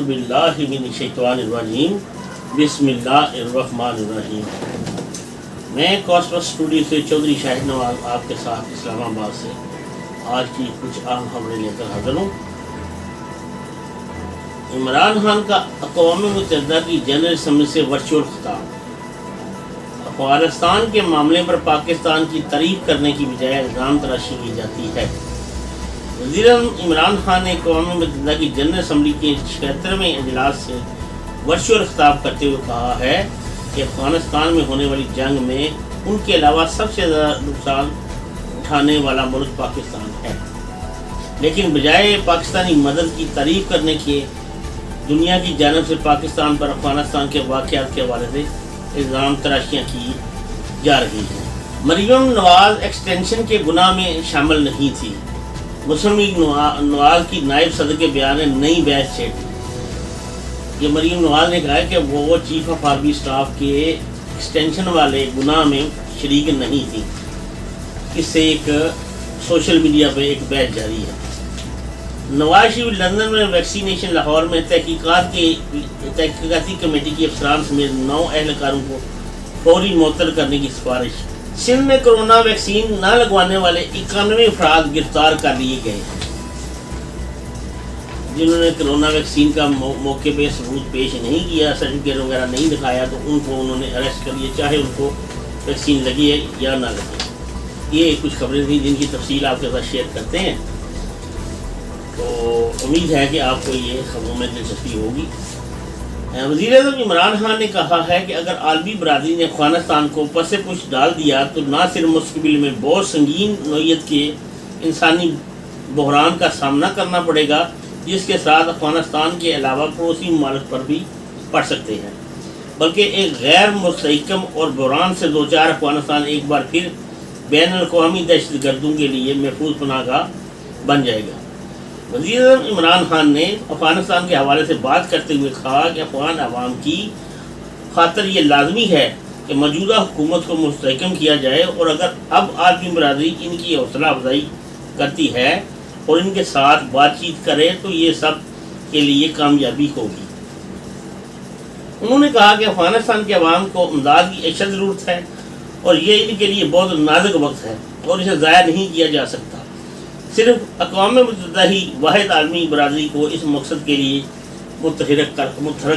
باللہ من الشیطان الرجیم بسم اللہ الرحمن الرحیم۔ میں کاسموس اسٹوڈیو سے چودھری شاہد نواز آپ کے ساتھ اسلام آباد سے آج کی کچھ اہم خبریں لے کر حاضر ہوں۔ عمران خان کا اقوام متحدہ کی جنرل اسمبلی سے ورچوئل خطاب۔ افغانستان کے معاملے پر پاکستان کی تعریف کرنے کی بجائے الزام تراشی کی جاتی ہے۔ وزیر اعظم عمران خان نے اقوام متحدہ کی جنرل اسمبلی کے 76ویں اجلاس سے ورچوئل خطاب کرتے ہوئے کہا ہے کہ افغانستان میں ہونے والی جنگ میں ان کے علاوہ سب سے زیادہ نقصان اٹھانے والا ملک پاکستان ہے، لیکن بجائے پاکستانی مدد کی تعریف کرنے کے دنیا کی جانب سے پاکستان پر افغانستان کے واقعات کے حوالے سے الزام تراشیاں کی جا رہی ہیں۔ مریم نواز ایکسٹینشن کے گناہ میں شامل نہیں تھی۔ مسلم لیگ نواز کی نائب صدر کے بیان نے نئی بحث چھیڑ دی۔ یہ مریم نواز نے کہا ہے کہ وہ چیف آف آرمی اسٹاف کے ایکسٹینشن والے گناہ میں شریک نہیں تھی۔ اس سے ایک سوشل میڈیا پہ ایک بحث جاری ہے۔ نواز شریف لندن میں ویکسینیشن لاہور میں تحقیقاتی کمیٹی کے افسران سمیت 9 اہلکاروں کو فوری معطل کرنے کی سفارش۔ سندھ میں کرونا ویکسین نہ لگوانے والے 91 افراد گرفتار کر لیے گئے ہیں۔ جنہوں نے کرونا ویکسین کا موقع پہ ثبوت پیش نہیں کیا، سرٹیفکیٹ وغیرہ نہیں دکھایا، تو ان کو انہوں نے اریسٹ کر لیا، چاہے ان کو ویکسین لگی ہے یا نہ لگی۔ یہ کچھ خبریں تھیں جن کی تفصیل آپ کے ساتھ شیئر کرتے ہیں، تو امید ہے کہ آپ کو یہ خبروں میں دلچسپی ہوگی۔ وزیر اعظم عمران خان نے کہا ہے کہ اگر عالمی برادری نے افغانستان کو پس پش ڈال دیا تو نہ صرف مستقبل میں بہت سنگین نوعیت کے انسانی بحران کا سامنا کرنا پڑے گا، جس کے ساتھ افغانستان کے علاوہ پڑوسی ممالک پر بھی پڑ سکتے ہیں، بلکہ ایک غیر مستحکم اور بحران سے دوچار افغانستان ایک بار پھر بین الاقوامی دہشت گردوں کے لیے محفوظ پناہ گاہ بن جائے گا۔ وزیر اعظم عمران خان نے افغانستان کے حوالے سے بات کرتے ہوئے کہا کہ افغان عوام کی خاطر یہ لازمی ہے کہ موجودہ حکومت کو مستحکم کیا جائے، اور اگر اب عالمی برادری ان کی حوصلہ افزائی کرتی ہے اور ان کے ساتھ بات چیت کرے تو یہ سب کے لیے کامیابی ہوگی۔ انہوں نے کہا کہ افغانستان کے عوام کو امداد کی اشد ضرورت ہے اور یہ ان کے لیے بہت نازک وقت ہے اور اسے ضائع نہیں کیا جا سکتا۔ صرف اقوام متحدہ ہی واحد عالمی برادری کو اس مقصد کے لیے متحرک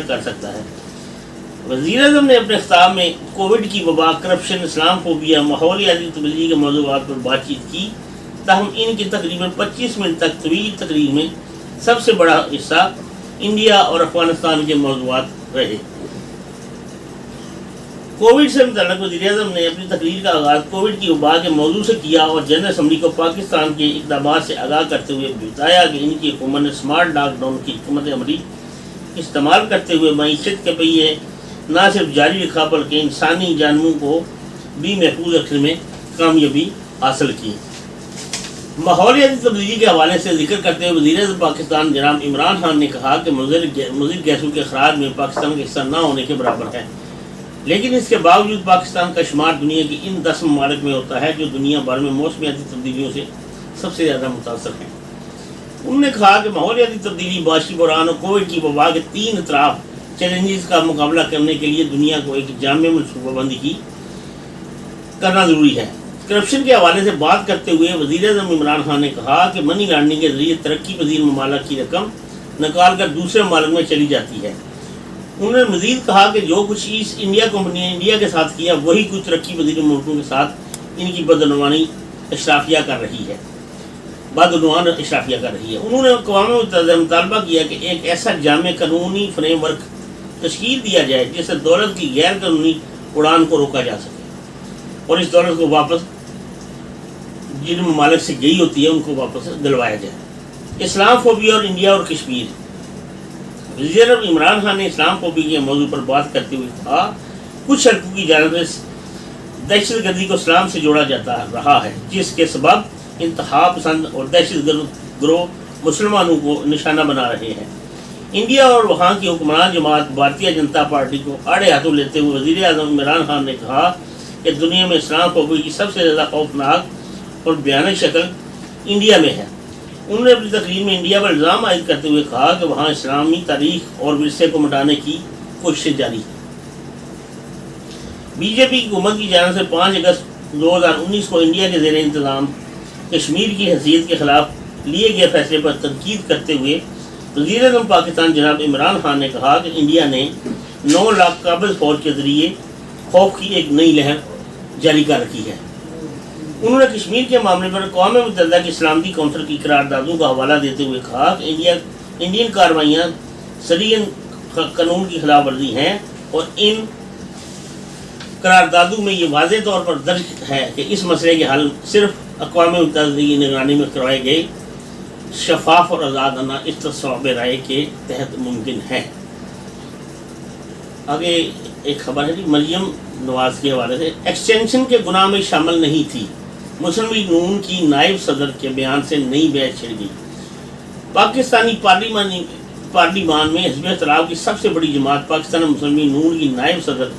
کر سکتا ہے۔ وزیر اعظم نے اپنے خطاب میں کووڈ کی وبا، کرپشن، اسلام فوبیا، ماحولیاتی تبدیلی کے موضوعات پر بات چیت کی، تاہم ان کی تقریباً 25 منٹ تک طویل تقریر میں سب سے بڑا حصہ انڈیا اور افغانستان کے موضوعات رہے۔ کووڈ سے متعلق وزیر اعظم نے اپنی تقریر کا آغاز کووڈ کی وبا کے موضوع سے کیا اور جنرل اسمبلی کو پاکستان کے اقدامات سے آگاہ کرتے ہوئے بتایا کہ ان کی حکومت نے اسمارٹ لاک ڈاؤن کی حکمت عملی استعمال کرتے ہوئے معیشت کے پہیے نہ صرف جاری رکھا بلکہ انسانی جانوں کو بھی محفوظ رکھنے میں کامیابی حاصل کی۔ ماحولیاتی تبدیلی کے حوالے سے ذکر کرتے ہوئے وزیر اعظم پاکستان جناب عمران خان نے کہا کہ مضر گیسوں کے اخراج میں پاکستان کا حصہ نہ ہونے کے برابر ہے، لیکن اس کے باوجود پاکستان کا شمار دنیا کی ان 10 ممالک میں ہوتا ہے جو دنیا بھر میں موسمیاتی تبدیلیوں سے سب سے زیادہ متاثر ہیں۔ انہوں نے کہا کہ ماحولیاتی تبدیلی، معاشی بحران اور کووڈ کی وبا کے 3 اطراف چیلنجز کا مقابلہ کرنے کے لیے دنیا کو ایک جامع منصوبہ بندی کرنا ضروری ہے۔ کرپشن کے حوالے سے بات کرتے ہوئے وزیر اعظم عمران خان نے کہا کہ منی لانڈرنگ کے ذریعے ترقی پذیر ممالک کی رقم نکال کر دوسرے ممالک میں چلی جاتی ہے۔ انہوں نے مزید کہا کہ جو کچھ ایسٹ انڈیا کمپنی نے انڈیا کے ساتھ کیا وہی کچھ ترقی پذیر ملکوں کے ساتھ ان کی بدعنوان اشرافیہ کر رہی ہے۔ انہوں نے اقوام متحدہ سے مطالبہ کیا کہ ایک ایسا جامع قانونی فریم ورک تشکیل دیا جائے جس سے دولت کی غیر قانونی اڑان کو روکا جا سکے اور اس دولت کو واپس جن ممالک سے گئی ہوتی ہے ان کو واپس دلوایا جائے۔ اسلام فوبیا اور انڈیا اور کشمیر۔ وزیر اعظم عمران خان نے اسلام فوبیا کے موضوع پر بات کرتے ہوئے کہا کچھ حلقوں کی جانب سے دہشت گردی کو اسلام سے جوڑا جاتا رہا ہے، جس کے سبب انتہا پسند اور دہشت گروہ مسلمانوں کو نشانہ بنا رہے ہیں۔ انڈیا اور وہاں کی حکمران جماعت بھارتیہ جنتا پارٹی کو آڑے ہاتھوں لیتے ہوئے وزیر اعظم عمران خان نے کہا کہ دنیا میں اسلام فوبیا کی سب سے زیادہ خوفناک اور بھیانک شکل انڈیا میں ہے۔ انہوں نے اپنی تقریر میں انڈیا پر الزام عائد کرتے ہوئے کہا کہ وہاں اسلامی تاریخ اور ورثے کو مٹانے کی کوششیں جاری ہیں۔ بی جے پی کی حکومت کی جانب سے 5 اگست 2019 کو انڈیا کے زیر انتظام کشمیر کی حیثیت کے خلاف لیے گئے فیصلے پر تنقید کرتے ہوئے وزیر اعظم پاکستان جناب عمران خان نے کہا کہ انڈیا نے 9 لاکھ قابض فوج کے ذریعے خوف کی ایک نئی لہر جاری کر رکھی ہے۔ انہوں نے کشمیر کے معاملے پر اقوام متحدہ کی سلامتی کونسل کی قراردادوں کا حوالہ دیتے ہوئے کہا کہ انڈین کارروائیاں سرین قانون کی خلاف ورزی ہیں اور ان قراردادوں میں یہ واضح طور پر درج ہے کہ اس مسئلے کے حل صرف اقوام متحدہ کی نگرانی میں کروائے گئے شفاف اور آزادانہ استصواب رائے کے تحت ممکن ہے۔ آگے ایک خبر ہے مریم نواز کے حوالے سے، ایکسٹینشن کے گناہ میں شامل نہیں تھی، مسلم لیگ نون کی نائب صدر کے بیان سے نئی بحث چھڑ گئی۔ پاکستانی پارلیمان میں حزب اختلاف کی سب سے بڑی جماعت پاکستان مسلم لیگ نون کی نائب صدر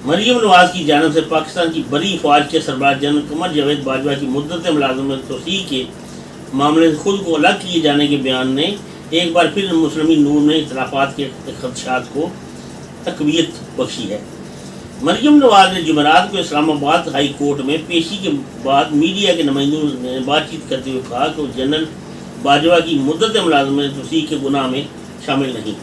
مریم نواز کی جانب سے پاکستان کی بڑی فوج کے سربراہ جنرل قمر جاوید باجوہ کی مدت ملازمت توسیع کے معاملے سے خود کو الگ کیے جانے کے بیان نے ایک بار پھر مسلم لیگ نون میں اختلافات کے خدشات کو تقویت بخشی ہے۔ مریم نواز نے جمعرات کو اسلام آباد ہائی کورٹ میں پیشی کے بعد میڈیا کے نمائندوں نے بات چیت کرتے ہوئے کہا کہ وہ جنرل باجوہ کی مدت ملازمت توسیع کے گناہ میں شامل نہیں۔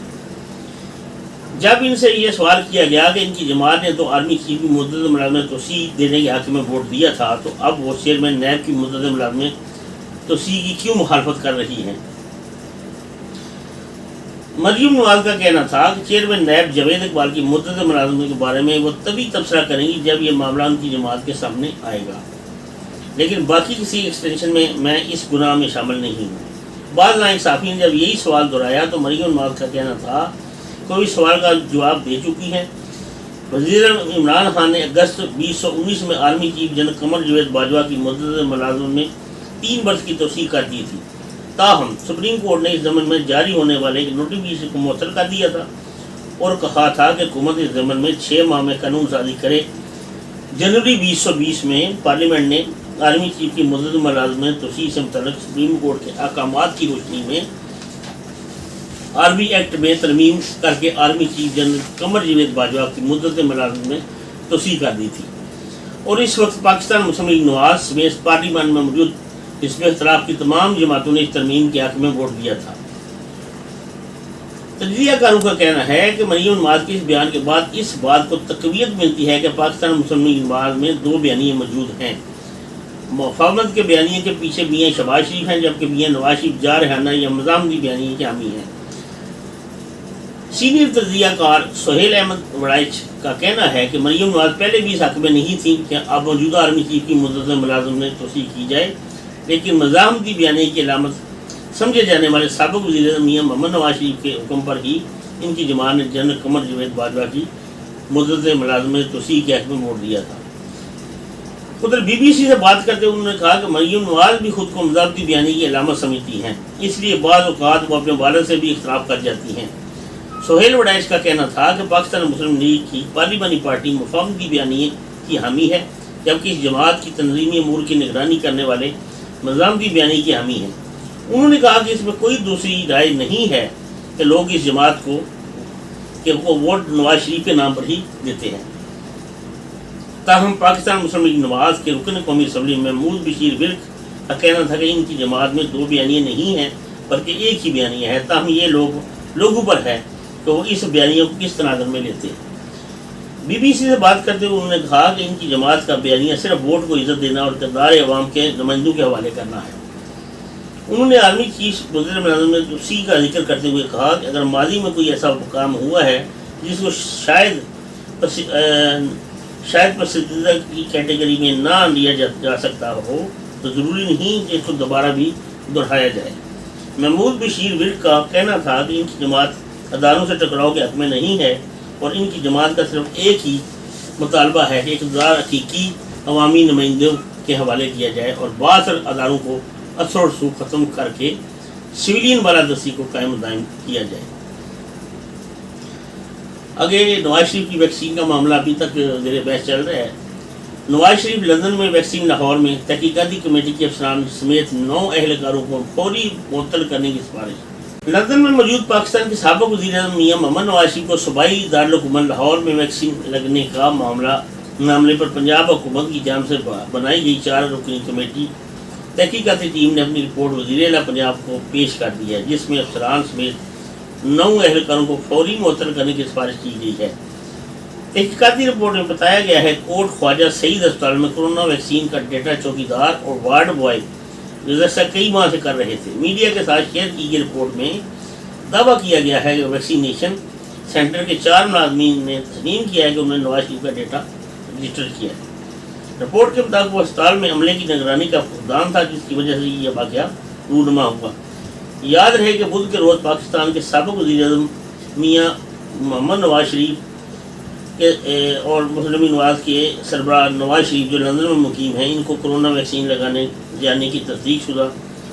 جب ان سے یہ سوال کیا گیا کہ ان کی جماعت نے تو آرمی چیف کی مدت ملازمت توسیع دینے کے حق میں ووٹ دیا تھا، تو اب وہ چیئرمین نیب کی مدت ملازمت توسیع کی کیوں مخالفت کر رہی ہیں؟ مریم نواز کا کہنا تھا کہ چیئرمین نیب جاوید اقبال کی مدت ملازمت کے بارے میں وہ تبھی تبصرہ کریں گی جب یہ معاملہ ان کی جماعت کے سامنے آئے گا، لیکن باقی کسی ایکسٹینشن میں اس گناہ میں شامل نہیں ہوں۔ بعض ناانصافی نے جب یہی سوال دہرایا تو مریم نواز کا کہنا تھا کوئی سوال کا جواب دے چکی ہیں۔ وزیر عمران خان نے اگست 2019 میں army chief general Qamar Javed Bajwa کی مدت ملازمت میں 3 برس کی توسیع کر دی تھی، تاہم سپریم کورٹ نے اس ضمن میں جاری ہونے والے نوٹیفکیشن کو معطل کر دیا تھا اور کہا تھا کہ حکومت اس ضمن میں 6 ماہ میں قانون سازی کرے۔ جنوری 2020 میں پارلیمنٹ نے آرمی چیف کی مدت ملازمت توسیع سے متعلق سپریم کورٹ کے احکامات کی روشنی میں آرمی ایکٹ میں ترمیم کر کے army chief general Qamar Javed Bajwa کی مدت ملازمت میں توسیع کر دی تھی، اور اس وقت پاکستان مسلم لیگ نواز سمیت پارلیمان میں موجود حزب اختلاف کی تمام جماعتوں نے اس ترمیم کے حق میں ووٹ دیا تھا۔ تجزیہ کاروں کا کہنا ہے کہ مریم نواز کے اس بیان کے بعد اس بات کو تقویت ملتی ہے کہ پاکستان مسلم لیگ نواز میں 2 بیانیے موجود ہیں۔ مفاہمت کے بیانیے کے پیچھے میاں شہباز شریف ہیں، جبکہ میاں نواز شریف جارحانہ یا مزاحمتی بیانیے کے حامی ہیں۔ سینئر تجزیہ کار سہیل احمد وڑائچ کا کہنا ہے کہ مریم نواز پہلے بھی اس حق میں نہیں تھی کہ اب موجودہ آرمی چیف کی مدت ملازمت میں توسیع کی جائے، لیکن مزاحمتی بیانیے کی علامت سمجھے جانے والے سابق وزیر اعظم میاں محمد نواز شریف کے حکم پر ہی ان کی جماعت نے جنرل قمر جاوید باجوہ کی مدت ملازمت توسیع کے حق میں ووٹ دیا تھا۔ ادھر بی بی سی سے بات کرتے ہوئے انہوں نے کہا کہ مریم نواز بھی خود کو مزاحمتی بیانیے کی علامت سمجھتی ہیں، اس لیے بعض اوقات وہ اپنے والد سے بھی اختلاف کر جاتی ہیں۔ سہیل وڑائچ کا کہنا تھا کہ پاکستان مسلم لیگ کی پارلیمانی پارٹی مفاہمتی بیانیے کی حامی ہے، جبکہ اس جماعت کی تنظیمی امور کی نگرانی کرنے والے مزاحمتی بیانیے کی حامی ہیں۔ انہوں نے کہا کہ اس میں کوئی دوسری رائے نہیں ہے کہ لوگ اس جماعت کو کہ وہ ووٹ نواز شریف کے نام پر ہی دیتے ہیں۔ تاہم پاکستان مسلم لیگ نواز کے رکن قومی اسمبلی محمود بشیر ورک کا کہنا تھا کہ ان کی جماعت میں 2 بیانیے نہیں ہیں بلکہ ایک ہی بیانیہ ہے، تاہم یہ لوگوں پر ہے کہ وہ اس بیانیے کو کس تناظر میں لیتے ہیں۔ بی بی سی سے بات کرتے ہوئے انہوں نے کہا کہ ان کی جماعت کا بیانیہ صرف ووٹ کو عزت دینا اور کردار عوام کے نمائندوں کے حوالے کرنا ہے۔ انہوں نے آرمی چیف وزیر ملازمت میں توسیع کا ذکر کرتے ہوئے کہا کہ اگر ماضی میں کوئی ایسا کام ہوا ہے جس کو شاید پسندیدہ کی کیٹیگری میں نہ لیا جا سکتا ہو تو ضروری نہیں کہ اس کو دوبارہ بھی دہرایا جائے۔ محمود بشیر ورک کا کہنا تھا کہ ان کی جماعت اداروں سے ٹکراؤ کے حق میں نہیں ہے اور ان کی جماعت کا صرف ایک ہی مطالبہ ہے کہ اقتدار حقیقی عوامی نمائندوں کے حوالے کیا جائے اور باثر اداروں کو اثر و رسوخ ختم کر کے سویلین بالادستی کو قائم دائم کیا جائے۔ آگے نواز شریف کی ویکسین کا معاملہ ابھی تک زیر بحث چل رہا ہے۔ نواز شریف لندن میں ویکسین لاہور میں تحقیقاتی کمیٹی کے افسران سمیت 9 اہلکاروں کو فوری معطل کرنے کی سفارش۔ لندن میں موجود پاکستان کے سابق وزیر اعظم میاں محمد نواز شریف کو صوبائی دارالحکومت لاہور میں ویکسین لگنے کا معاملے پر پنجاب حکومت کی جانب سے بنائی گئی 4 رکنی کمیٹی تحقیقاتی ٹیم نے اپنی رپورٹ وزیر اعلیٰ پنجاب کو پیش کر دی ہے، جس میں افسران سمیت 9 اہلکاروں کو فوری معطل کرنے کی سفارش کی گئی ہے۔ تحقیقاتی رپورٹ میں بتایا گیا ہے کوٹ خواجہ سعید اسپتال میں کورونا ویکسین کا ڈیٹا چوکیدار اور وارڈ بوائے گزشتہ کئی ماہ سے کر رہے تھے۔ میڈیا کے ساتھ شیئر کی گئی رپورٹ میں دعویٰ کیا گیا ہے کہ ویکسینیشن سینٹر کے 4 ملازمین نے تسلیم کیا ہے کہ انہوں نے نواز شریف کا ڈیٹا رجسٹر کیا ہے۔ رپورٹ کے مطابق وہ اسپتال میں عملے کی نگرانی کا فقدان تھا، جس کی وجہ سے یہ واقعہ رونما ہوا۔ یاد رہے کہ بدھ کے روز پاکستان کے سابق وزیر اعظم میاں محمد نواز شریف اور مسلم نواز کے سربراہ نواز شریف جو لندن میں مقیم ہیں، ان کو کرونا ویکسین لگانے جانے کی تصدیق شدہ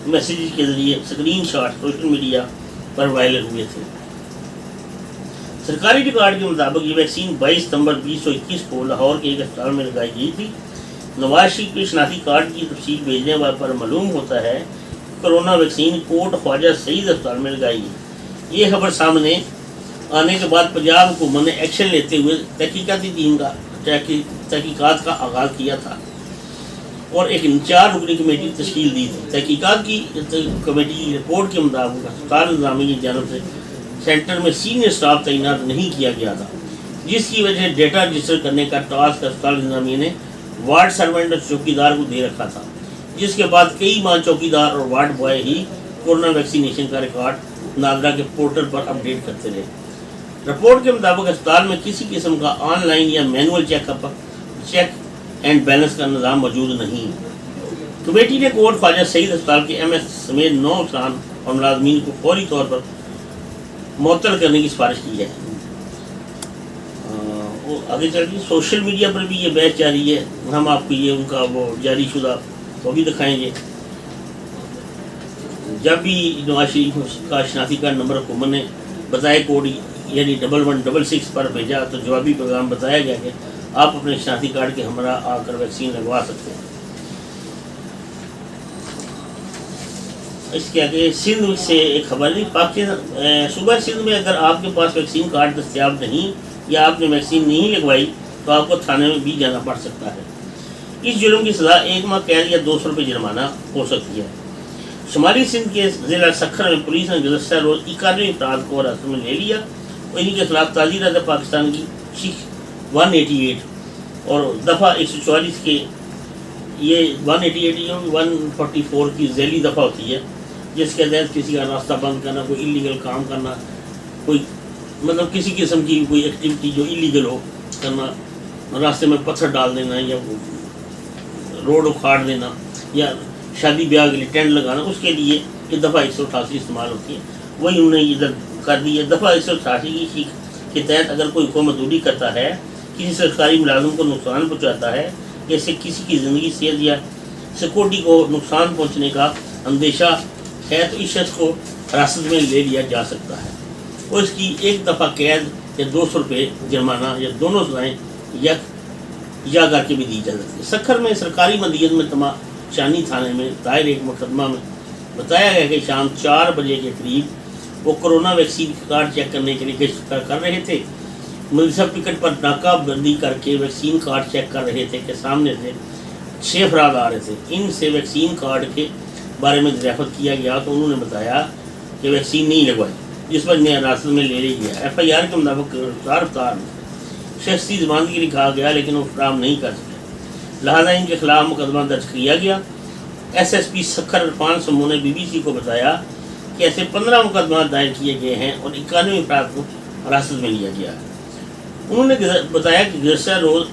میسیج کے ذریعے اسکرین شاٹ سوشل میڈیا پر وائرل ہوئے تھے۔ سرکاری ریکارڈ کے مطابق یہ ویکسین 22 ستمبر 2021 کو لاہور کے ایک اسپتال میں لگائی گئی تھی۔ نواز شریف کے شناختی کارڈ کی تفصیل بھیجنے پر معلوم ہوتا ہے کہ کرونا ویکسین کوٹ خواجہ سعید اسپتال میں لگائی گئی۔ یہ خبر سامنے آنے کے بعد پنجاب حکومت نے ایکشن لیتے ہوئے تحقیقاتی ٹیم کا تحقیقات کا آغاز کیا تھا اور ایک 4 رکنی کمیٹی تشکیل دی تھی۔ تحقیقات کی کمیٹی کی رپورٹ کے مطابق اسپتال انتظامیہ کی جانب سے سینٹر میں سینئر اسٹاف تعینات نہیں کیا گیا تھا، جس کی وجہ سے ڈیٹا رجسٹر کرنے کا ٹاسک اسپتال انتظامیہ نے وارڈ سرونٹ اور چوکیدار کو دے رکھا تھا، جس کے بعد کئی ماہ چوکیدار اور وارڈ بوائے ہی کورونا ویکسینیشن کا ریکارڈ نادرا کے پورٹل پر اپڈیٹ کرتے رہے۔ رپورٹ کے مطابق اسپتال میں کسی قسم کا آن لائن یا مینول چیک اینڈ بیلنس کا نظام موجود نہیں۔ کمیٹی نے کوٹ خواجہ سعید اسپتال کے ایم ایس سمیت 9 افسران اور ملازمین کو فوری طور پر معطل کرنے کی سفارش کی ہے۔ آگے چل کے سوشل میڈیا پر بھی یہ بحث جاری ہے، ہم آپ کو یہ ان کا وہ جاری شدہ وہ بھی دکھائیں گے۔ جب بھی نواز شریف کا شناختی کارڈ نمبر حکومت نے بتائے کوڈ یعنی 1166 پر بھیجا تو جوابی پیغام بتایا گیا کہ آپ اپنے شناختی کارڈ کے ہمراہ آ کر ویکسین لگوا سکتے ہیں۔ اس کے آگے سندھ سے ایک خبر نہیں، صوبہ سندھ میں اگر آپ کے پاس ویکسین کارڈ دستیاب نہیں یا آپ نے ویکسین نہیں لگوائی تو آپ کو تھانے میں بھی جانا پڑ سکتا ہے۔ اس جرم کی سزا 1 ماہ قید یا 200 روپے جرمانہ ہو سکتی ہے۔ شمالی سندھ کے ضلع سکھر میں پولیس نے گزشتہ روز 91 افراد کو حراست میں لے لیا اور ان کے خلاف تعزیرات پاکستان کی شک 188 اور دفعہ 144 کے یہ 188 144 کی ذیلی دفعہ ہوتی ہے، جس کے تحت کسی کا راستہ بند کرنا، کوئی ایلیگل کام کرنا، کوئی مطلب کسی قسم کی کوئی ایکٹیویٹی جو ایلیگل ہو کرنا، راستے میں پتھر ڈال دینا یا روڈ اکھاڑ دینا یا شادی بیاہ کے لیے ٹینٹ لگانا، اس کے لیے یہ دفعہ 188 استعمال ہوتی ہے۔ وہی انہوں نے ادھر کر دی ہے۔ دفعہ 188 کی شک کے تحت اگر کوئی حکومت دوری کرتا ہے، کسی سرکاری ملازم کو نقصان پہنچاتا ہے، جیسے کسی کی زندگی، صحت یا سیکورٹی کو نقصان پہنچنے کا اندیشہ ہے، تو اس شخص کو حراست میں لے لیا جا سکتا ہے اور اس کی 1 دفعہ قید یا 200 روپے جرمانہ یا دونوں سزائیں یا کر کے بھی دی جا سکتی ہے۔ سکھر میں سرکاری مدیت میں چانی تھانے میں دائر ایک مقدمہ میں بتایا گیا کہ شام 4 بجے کے قریب وہ کورونا ویکسین کارڈ چیک کرنے کے لیے گشت کر رہے تھے۔ مدرسہ پکٹ پر ناکہ بندی کر کے ویکسین کارڈ چیک کر رہے تھے کہ سامنے سے 6 افراد آ رہے تھے۔ ان سے ویکسین کارڈ کے بارے میں دریافت کیا گیا تو انہوں نے بتایا کہ ویکسین نہیں لگوائی، جس پر انہیں حراست میں لے لیا گیا۔ ایف آئی آر کے مطابق رفتار شخصی ضمانت کے لیے کہا گیا لیکن وہ فراہم نہیں کر سکے، لہٰذا ان کے خلاف مقدمہ درج کیا گیا۔ S S P Sukkur Irfan سمو نے بی بی سی کو بتایا کہ ایسے 15 مقدمات دائر کیے گئے ہیں اور 91 افراد کو حراست میں لیا گیا ہے۔ انہوں نے بتایا کہ گزشتہ روز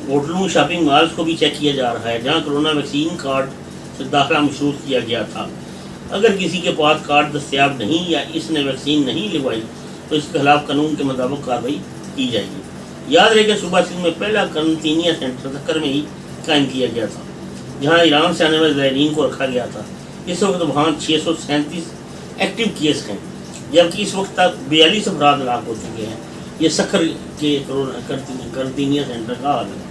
ہوٹلوں، شاپنگ مالز کو بھی چیک کیا جا رہا ہے جہاں کورونا ویکسین کارڈ سے داخلہ مشروط کیا گیا تھا۔ اگر کسی کے پاس کارڈ دستیاب نہیں یا اس نے ویکسین نہیں لگوائی تو اس کے خلاف قانون کے مطابق کارروائی کی جائے گی۔ یاد رہے کہ صوبہ سندھ میں پہلا قرنطینیہ سینٹر سکھر میں ہی قائم کیا گیا تھا، جہاں ایران سے آنے والے زائرین کو رکھا گیا تھا۔ اس وقت وہاں 637 ایکٹیو کیس ہیں، جبکہ اس وقت تک 42 افراد ہلاک ہو چکے ہیں۔ یہ سکھر کے قرنطینیہ سینٹر کا حال ہے۔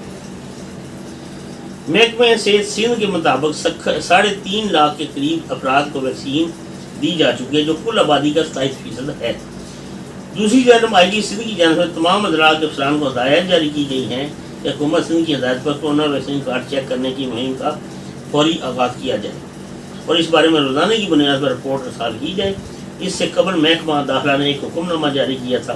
محکمہ صحت سندھ کے مطابق 3.5 لاکھ کے قریب افراد کو ویکسین دی جا چکی ہے، جو کل آبادی کا 27% ہے۔ دوسری جانب آئی جی سندھ کی جانب سے تمام اضلاع کے افسران کو ہدایت جاری کی گئی ہیں کہ حکومت سندھ کی ہدایت پر کورونا ویکسین کارڈ چیک کرنے کی مہم کا فوری آغاز کیا جائے اور اس بارے میں روزانہ کی بنیاد پر رپورٹ ارسال کی جائے۔ اس سے قبل محکمہ داخلہ نے ایک حکم نامہ جاری کیا تھا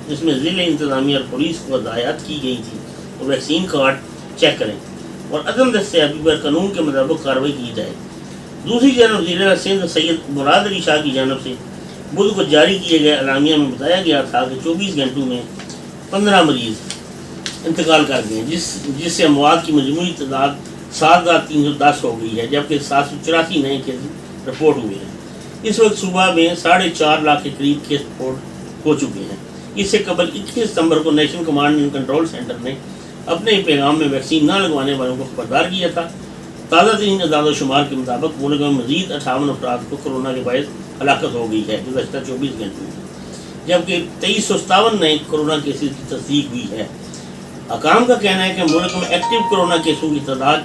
جس میں ضلع انتظامیہ اور پولیس کو ہدایت کی گئی تھی اور ویکسین کارڈ چیک کریں اور عدم دستیابی پر قانون کے مطابق کارروائی کی جائے۔ دوسری جانب ضلع سندھ سید مراد علی شاہ کی جانب سے بدھ کو جاری کیے گئے اعلامیہ میں بتایا گیا تھا کہ 24 گھنٹوں میں 15 مریض انتقال کر گئے ہیں، جس سے اموات کی مجموعی تعداد 7,310 ہو گئی ہے، جبکہ 784 نئے کیس رپورٹ ہوئے ہیں۔ اس وقت صوبہ میں 4.5 لاکھ کے قریب کیس رپورٹ ہو چکے ہیں۔ اس سے قبل 21 ستمبر کو national command and control centre نے اپنے پیغام میں ویکسین نہ لگوانے والوں کو خبردار کیا تھا۔ تازہ ترین اعداد و شمار کے مطابق ملک میں مزید 58 افراد کو کورونا کے باعث ہلاکت ہو گئی ہے گزشتہ 24 گھنٹوں میں، جبکہ 2357 نئے کورونا کیسز کی تصدیق ہوئی ہے۔ حکام کا کہنا ہے کہ ملک میں ایکٹیو کورونا کیسوں کی تعداد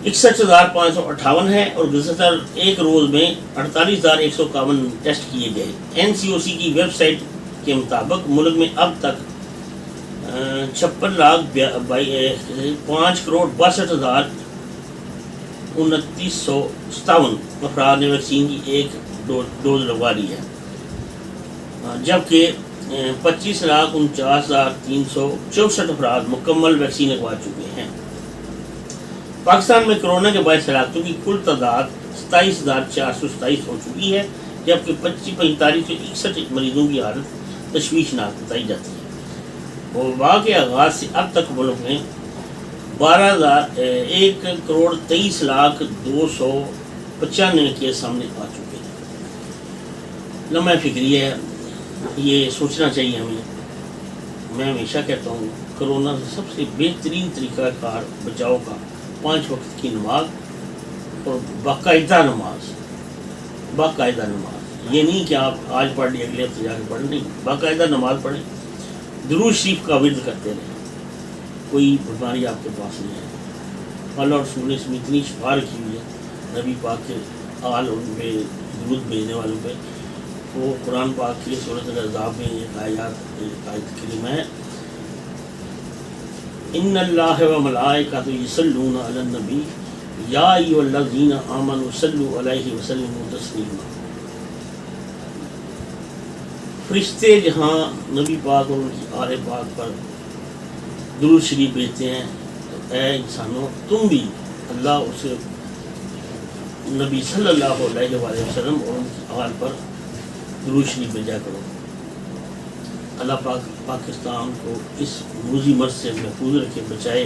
61,558 ہے اور گزشتہ ایک روز میں 48,151 ٹیسٹ کیے گئے۔ NCOC کی ویب سائٹ کے مطابق ملک میں اب تک 5,62,29,27 افراد نے ویکسین کی ایک ڈوز لگوا لی ہے، جبکہ 25,49,364 افراد مکمل ویکسین لگوا چکے ہیں۔ پاکستان میں کورونا کے باعث ہلاکتوں کی کل تعداد 27,427 ہو چکی ہے، جبکہ 45,61 مریضوں کی حالت تشویشناک بتائی جاتی ہے۔ وبا کے آغاز سے اب تک ملک میں 1,23,02,95 کیس سامنے آ چکے ہیں۔ لمحہ فکری ہے، یہ سوچنا چاہیے ہمیں۔ میں ہمیشہ کہتا ہوں کرونا سے سب سے بہترین طریقہ کار بچاؤ کا 5 وقت کی نماز اور باقاعدہ نماز۔ یہ نہیں کہ آپ آج پڑھ لیں اگلے ہفتے جا کے پڑھ، نہیں، باقاعدہ نماز پڑھیں، درود شریف کا ورد کرتے رہیں۔ کوئی بیماری آپ کے پاس نہیں ہے، اللہ اور رسول نے اس میں اتنی شفا رکھی ہوئی ہے نبی پاک کے آل اور ان پہ درود بھیجنے والوں پہ۔ وہ قرآن پاک کی سورۃ الاحزاب میں ایک آیت کریمہ ہے، ان اللہ و ملائکۃ یصلون علی النبی یا ایھا الذین آمنوا صلوا علیہ وسلموا تسلیما۔ فرشتے جہاں نبی پاک اور ان کی آل پاک پر درود شریف بھیجتے ہیں، تو اے انسانوں تم بھی اللہ اسے نبی صلی اللہ علیہ وآلہ وسلم اور ان کی آل پر درود شریف بھیجا کرو۔ اللہ پاک پاکستان کو اس موذی مرض سے محفوظ رکھے، بچائے،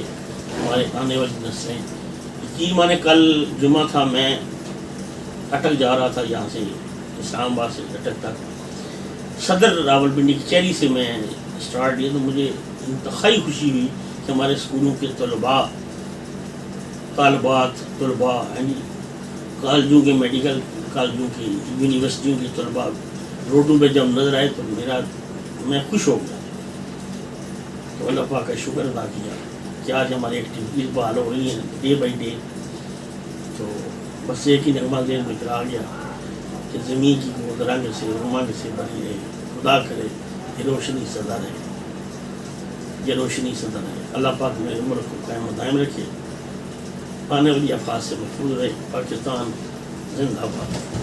ہمارے آنے والی نسلیں۔ یقین مانے کل جمعہ تھا، میں اٹک جا رہا تھا یہاں سے اسلام آباد سے اٹک تک، صدر راول پنڈی کچہری سے میں اسٹارٹ کیا تو مجھے انتہائی خوشی ہوئی کہ ہمارے اسکولوں کے طلباء کالجوں کے، میڈیکل کالجوں کی، یونیورسٹیوں کے طلباء روڈوں پہ جب نظر آئے تو میں خوش ہو گیا۔ تو اللہ پاک کا شکر ادا کیا کہ آج ہماری ایکٹیویٹیز بحال ہو رہی ہیں ڈے بائی ڈے۔ تو بس ایک ہی نغمہ ذہن میں کرا گیا کہ زمین کی قوت رنگ سے امنگ سے بھری رہے، خدا کرے یہ روشنی سدا رہے۔ اللہ پاک میرے ملک کو قائم و دائم رکھے، آنے والی آفات سے محفوظ رہے۔ پاکستان زندہ باد۔